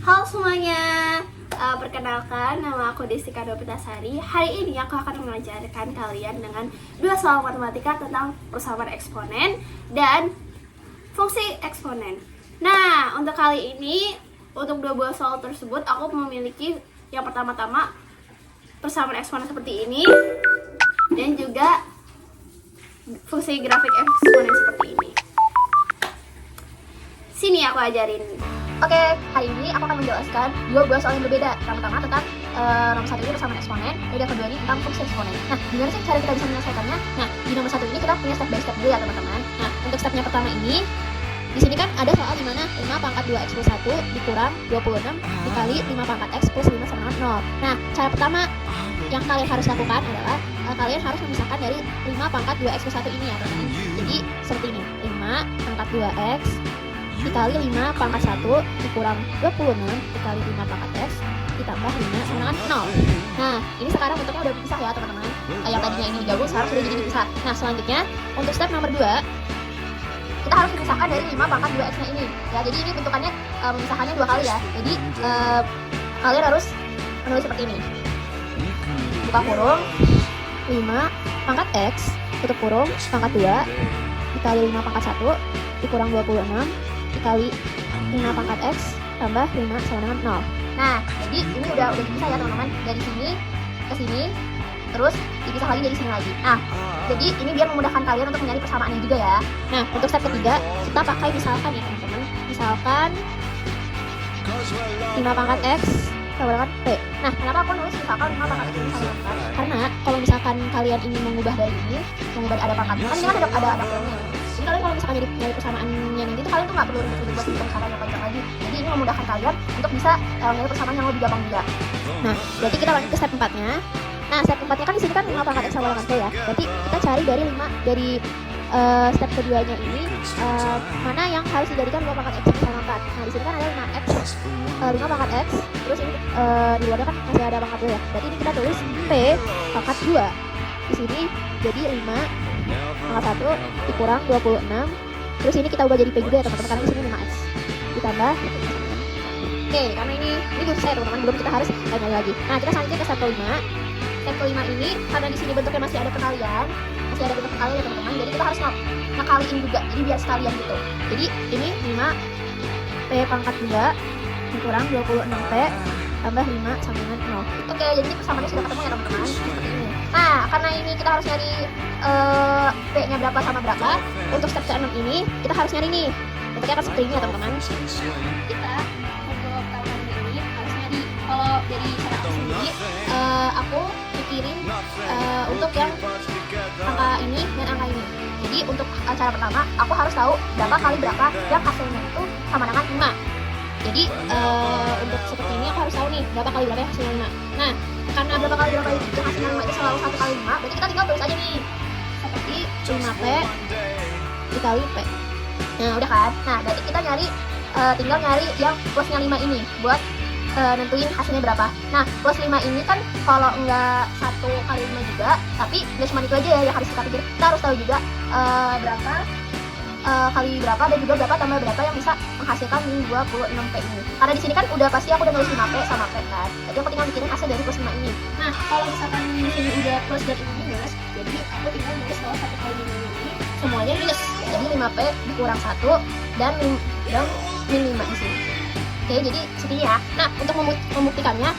Halo semuanya, perkenalkan nama aku Destika Dopitasari. Hari ini aku akan mengajarkan kalian dengan dua soal matematika tentang persamaan eksponen dan fungsi eksponen. Nah, untuk kali ini, untuk dua buah soal tersebut aku memiliki yang pertama-tama persamaan eksponen seperti ini dan juga fungsi grafik eksponen seperti ini. Sini aku ajarin. Oke, hari ini aku akan menjelaskan dua buah soal yang berbeda. Pertama tentang nomor satu ini persamaan eksponen, dan yang kedua ini tentang fungsi eksponen. Nah, gimana sih cara kita bisa menyelesaikannya? Nah, di nomor satu ini kita punya step by step dulu ya teman-teman. Nah, untuk stepnya pertama ini, di sini kan ada soal dimana 5 pangkat 2x plus 1 dikurang 26 dikali 5 pangkat x plus 5 sama 0. Nah, cara pertama yang kalian harus lakukan adalah kalian harus memisahkan dari 5 pangkat 2x plus 1 ini ya teman-teman. Jadi seperti ini, 5 pangkat 2x dikali 5 pangkat 1 dikurang 26 dikali 5 pangkat x ditambah 5 sama dengan 0. Nah, ini sekarang bentuknya udah dipisah ya teman-teman. Yang tadinya ini digabung sekarang sudah jadi dipisah. Nah, selanjutnya untuk step nomor 2 kita harus memisahkan dari 5 pangkat 2x nya ini ya. Jadi ini bentukannya memisahkannya dua kali ya. Jadi kalian harus menulis seperti ini, buka kurung 5 pangkat x tutup kurung pangkat 2 dikali 5 pangkat 1 dikurang 26 dikali 5 pangkat x tambah 5 sama dengan 0. Nah, jadi ini udah dipisah ya teman-teman. Dari sini ke sini, terus dipisah lagi dari sini lagi. Nah, jadi ini biar memudahkan kalian untuk mencari persamaannya juga ya. Nah, untuk step ketiga kita pakai misalkan ya teman-teman. Misalkan 5 pangkat x sama dengan p. Nah, kenapa aku nulis misalkan 5 pangkat x sama dengan p? Karena kalau misalkan kalian ingin mengubah dari ini, mengubah ada pangkatnya, kan ini kan ada kurungnya. Jadi kalian kalau misalkan nyari persamaannya nanti itu kalian tuh nggak perlu ribet-ribet buat hitung cara yang panjang lagi. Jadi ini memudahkan kalian untuk bisa nyari persamaan yang lebih gampang juga. Nah, berarti kita lanjut ke step 4-nya. Nah, step 4-nya kan di sini kan 5 pangkat x sama dengan p ya. Berarti kita cari dari 5 dari step keduanya ini mana yang harus dijadikan 5 pangkat x sama 4. Nah, di sini kan ada 5x 5 pangkat x, terus ini di luarnya kan masih ada pangkat 2 ya. Berarti ini kita tulis p pangkat 2. Di sini jadi 5 pangkat 1 dikurang 26. Terus ini kita ubah jadi p juga ya teman-teman, karena di sini 5x ditambah. Oke, karena ini belum selesai teman-teman, belum, kita harus nyari lagi. Nah, kita selanjutnya ke step kelima. Step kelima ini karena di sini bentuknya masih ada perkalian, masih ada bentuk perkalian ya teman-teman. Jadi kita harus ngakaliin juga, jadi biar sekalian gitu. Jadi ini 5 p pangkat 2 dikurang 26p tambah 5 sama dengan 0. Oke, jadi persamaannya sudah ketemu ya teman-teman. Seperti ini. Nah, karena ini kita harus nyari p-nya berapa sama berapa. Untuk step ke-6 ini kita harus nyari nih. Bentuknya akan seperti ini ya teman-teman. Kita untuk tahuan ini harus nyari. Kalau dari cara aku sendiri, aku pikirin untuk yang angka ini dan angka ini. Jadi untuk cara pertama, aku harus tahu berapa kali berapa yang hasilnya itu sama dengan 5. Jadi untuk seperti ini aku harus tahu nih berapa kali berapa yang hasilnya 5. Nah, karena berapa kali berapa itu hasilnya 5 itu selalu 1 kali 5, berarti kita tinggal tulis aja nih seperti 5p dikali p. Nah, udah kan? Nah, berarti kita tinggal nyari yang plusnya 5 ini buat nentuin hasilnya berapa. Nah, plus 5 ini kan kalau enggak 1 kali 5 juga, tapi nggak cuma itu aja ya yang harus kita pikir. Kita harus tahu juga berapa kali berapa dan juga berapa tambah berapa yang bisa menghasilkan 26p ini. Karena di sini kan udah pasti aku udah nulis 5p sama p kan. Jadi aku tinggal mikirin hasil dari plus 5 ini. Nah, kalau misalkan di sini udah plus dan ini minus, jadi aku tinggal nulis kalau 1 kali 5 ini semuanya minus. Jadi 5p dikurang 1 dan min 5 di sini. Oke, jadi segini ya. Nah, untuk membuktikannya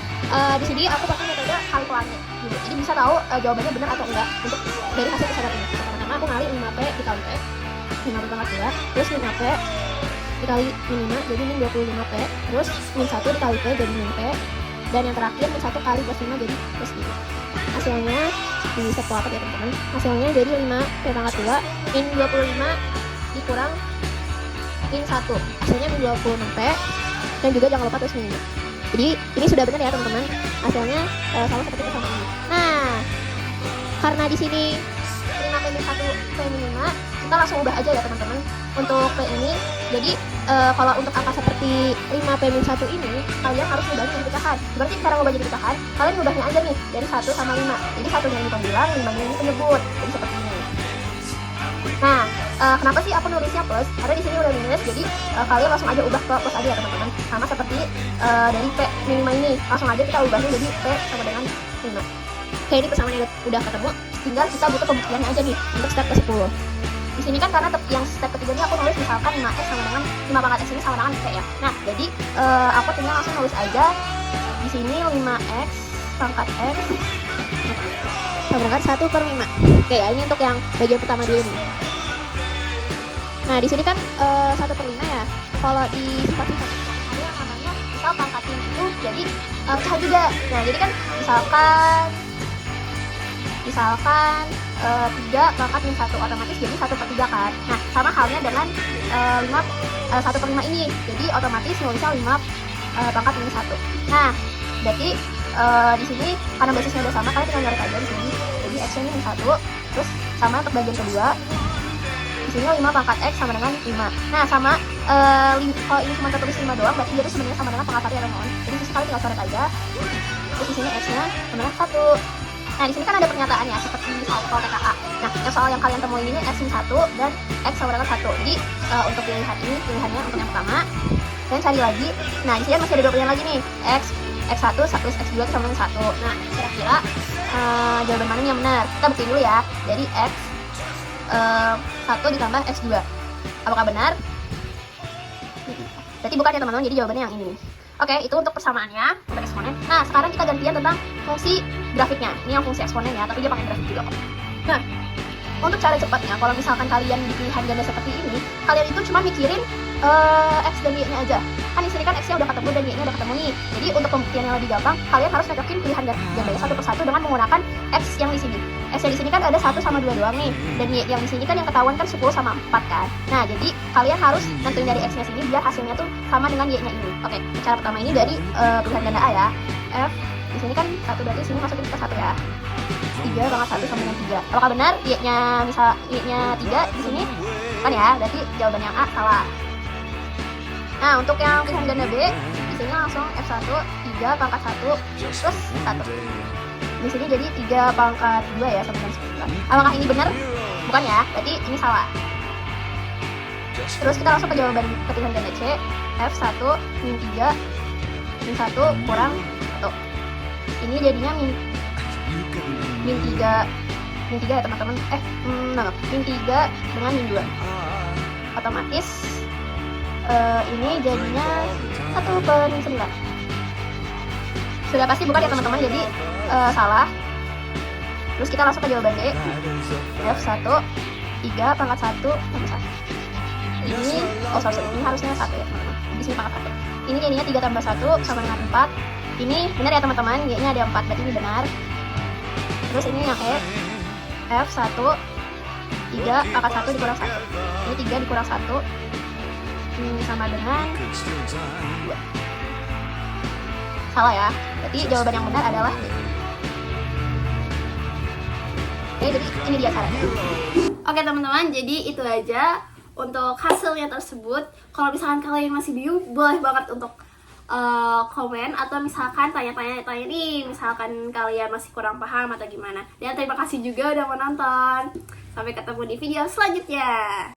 di sini aku pakai metode kali pelannya dulu. Jadi bisa tahu jawabannya benar atau enggak untuk dari hasil kesadaran ini. Pertama aku kali 5p dikali p 5 pangkat 2, terus 5p dikali min 5 jadi min 25p, terus min 1 dikali p jadi min p, dan yang terakhir min 1 kali plus 5 jadi plus 5. Hasilnya ini set kuadrat ya teman-teman. Hasilnya jadi 5p pangkat 2 min 25 dikurang min 1, hasilnya min 26p, dan juga jangan lupa tulis min 5. Jadi ini sudah benar ya teman-teman, hasilnya sama seperti itu sama ini. Nah, karena di sini 5p min 1 p min 5, kita langsung ubah aja ya teman-teman untuk p ini. Jadi kalau untuk angka seperti 5p min 1 ini, kalian harus ubahnya jadi pecahan. Berarti cara ubah jadi pecahan, kalian ubahnya aja nih dari 1 sama 5. Jadi 1-nya ini pembilang, 5-nya ini penyebut. Jadi seperti ini. Nah, kenapa sih aku nulisnya plus? Karena di sini udah minus, jadi kalian langsung aja ubah ke plus aja ya teman-teman. Sama seperti dari P minima ini, langsung aja kita ubahnya jadi P sama dengan 5. Oke, ini persamaannya udah ketemu, tinggal kita butuh pembuktiannya aja nih untuk step ke 10. Di sini kan karena yang step ketiga ini aku nulis misalkan 5x sama dengan 5 pangkat x ini sama dengan P ya. Nah, jadi aku tinggal langsung nulis aja di sini 5x pangkat x sama dengan 1/5. Oke ya, ini untuk yang bagian pertama dulu nih. Nah, di sini kan 1/5 ya. Kalau di sifat-sifat ada yang namanya misal pangkatnya itu jadi pecah juga. Nah, jadi kan misalkan 3 pangkat min 1 otomatis jadi 1/3 kan. Nah, sama halnya dengan 1/5 ini. Jadi otomatis nulisnya 5 pangkat min 1. Nah, berarti di sini karena basisnya udah sama, kalian tinggal nyorot aja di sini. Jadi x-nya ini min 1, terus sama untuk bagian kedua. Di sini 5 pangkat x sama dengan 5. Nah, sama kalau ini cuma tertulis 5 doang, berarti dia tuh sebenarnya sama dengan pangkat tadi atau mohon. Jadi di sini kalian tinggal coret aja. Terus di sini x-nya sama dengan 1. Nah, di sini kan ada pernyataan ya, seperti soal TKA. Nah, yang soal yang kalian temuin ini x min 1 dan x sama dengan 1. Jadi untuk pilihan ini, pilihannya untuk yang pertama. Dan cari lagi. Nah, di sini masih ada 2 pilihan lagi nih. X1 plus X2 sama dengan 1. Nah, kira-kira jawaban mana yang benar? Kita buktiin dulu ya. Jadi X 1 ditambah X2. Apakah benar? Berarti bukan ya teman-teman, jadi jawabannya yang ini. Oke, itu untuk persamaannya, untuk eksponen. Nah, sekarang kita gantian tentang fungsi grafiknya. Ini yang fungsi eksponen ya, tapi dia pakai grafik juga kok. Nah, untuk cara cepatnya, kalau misalkan kalian di pilihan ganda seperti ini, kalian itu cuma mikirin X dan Y-nya aja. Kan di sini kan X-nya udah ketemu dan Y-nya udah ketemu nih. Jadi untuk pembuktian yang lebih gampang, kalian harus nyocokin pilihan gandanya satu persatu dengan menggunakan X yang di sini. X yang di sini kan ada 1 sama 2 doang nih. Dan Y yang di sini kan yang ketahuan kan 10 sama 4 kan. Nah, jadi kalian harus nentuin dari X-nya sini biar hasilnya tuh sama dengan Y-nya ini. Oke, cara pertama ini dari pilihan ganda A ya. F di sini kan 1, berarti sini masukin ke 1 ya. 3 pangkat 1 sama dengan 3. Apakah benar Y-nya misal Y-nya 3 di sini? Kan ya, berarti jawaban yang A salah. Nah, untuk yang pilihan ganda B, di sini langsung F1 3 pangkat 1 terus 1. Di sini jadi 3 pangkat 2 ya sama dengan 9. Apakah ini benar? Bukan ya, berarti ini salah. Terus kita langsung ke jawaban ke pilihan ganda C, F1 min 3 min 1 kurang 1. Ini jadinya min 3 ya teman-teman. Min 3 dengan min 2. Otomatis ini jadinya 1/9. Sudah pasti bukan ya teman-teman, jadi salah. Terus kita langsung ke jawaban D, F1 3 pangkat 1 tambah 1. Ini ini harusnya 1 ya teman-teman. Di sini pangkat 1. Ini jadinya 3 tambah 1 sama dengan 4. Ini benar ya teman-teman, Y-nya ada 4, berarti ini benar. Terus ini yang E, F1 3 pangkat 1 dikurang 1. Ini 3 dikurang 1 sama dengan 2. Salah ya, berarti jawaban yang benar adalah D. Oke, jadi ini dia caranya. Oke teman-teman, jadi itu aja untuk hasilnya tersebut. Kalau misalkan kalian masih bingung, boleh banget untuk komen atau misalkan tanya-tanya nih, misalkan kalian masih kurang paham atau gimana. Dan terima kasih juga udah menonton. Sampai ketemu di video selanjutnya.